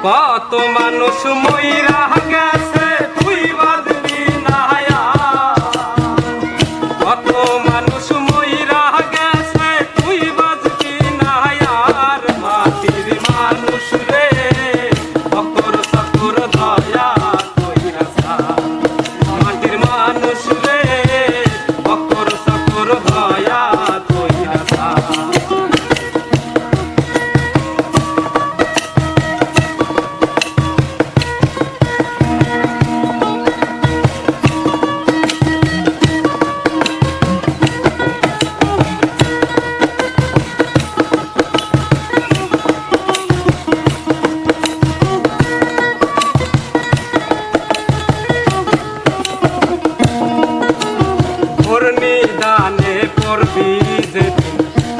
কত মানুষ মইরা গেছে তুই বাঁধবি না কত মানুষ মইরা গেছে তুই বাঁধবি না আর মাটির মানুষ রে অকর সকর দয়া কইরা মাটির মানুষ রে অকর সকর দয়া কইরা নিদানে পড়বি যেদিন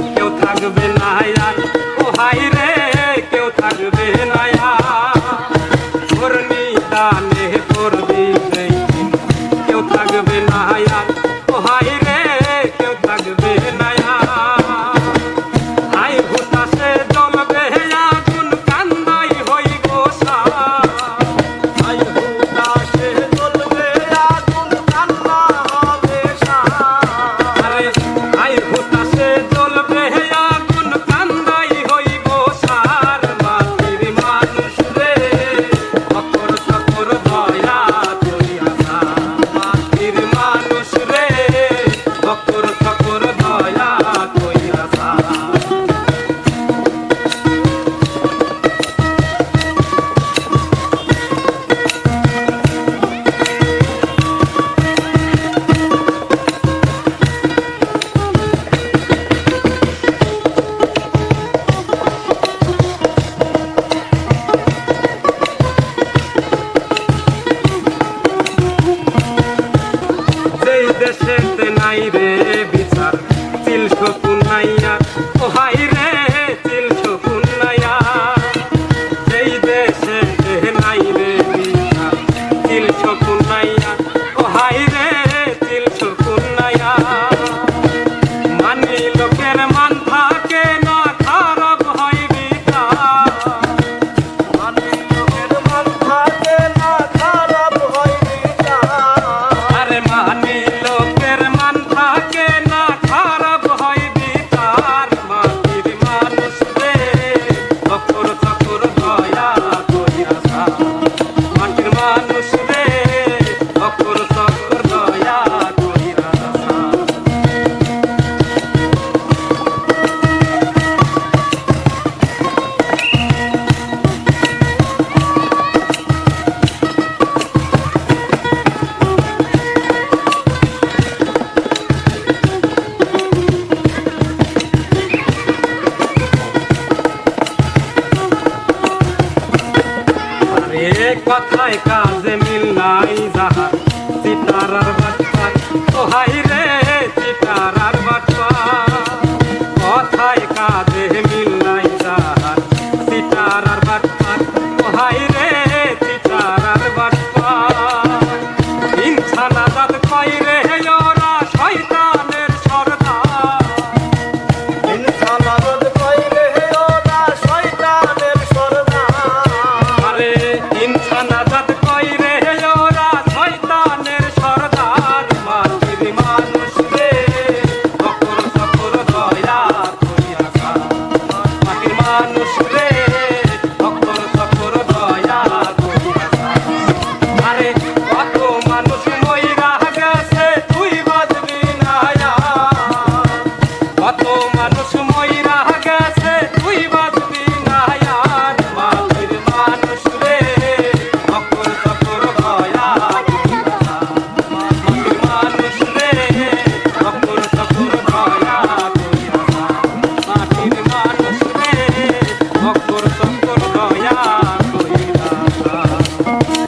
কেউ থাকবে না আর ও হাই রে কেউ থাকবে না ওর নিদানে পড়বি যেদিন কেউ থাকবে না আর ও হাই রে কেউ থাকবে না আই হুতাশে জ্বলবে আগুন কান্দাই হইব আই হুতাশে জ্বলবে আগুন কান্না হবে আই হুতাশে জ্বলবে আগুন কান্দাই হইব সার মাটির মানুষ রে অকর সকর দয়া করিয়া মাটির মানুষ রে অকর সকর দয়া করিয়া দেশেতে নাই রে বিচার চিল শকুন নাইয়া ও হাই রে চিল শকুন নাইয়া সেই দেশেতে নাই রে বিচার চিল শকুন নাইয়া ও হাই রে চিল শকুন নাইয়া মানি লোকের মান থাকে না খারাপ হয় বিচার মানি লোকের মান থাকে না খারাপ হয় বিচার আরে মানি কথায় কাজে মিল নাই যাহার চিটারার বাটপার ও হাই রে চিটারার বাটপার কথায় কাজে মিল নাই যাহার চিটারার বাটপার ও হাই রে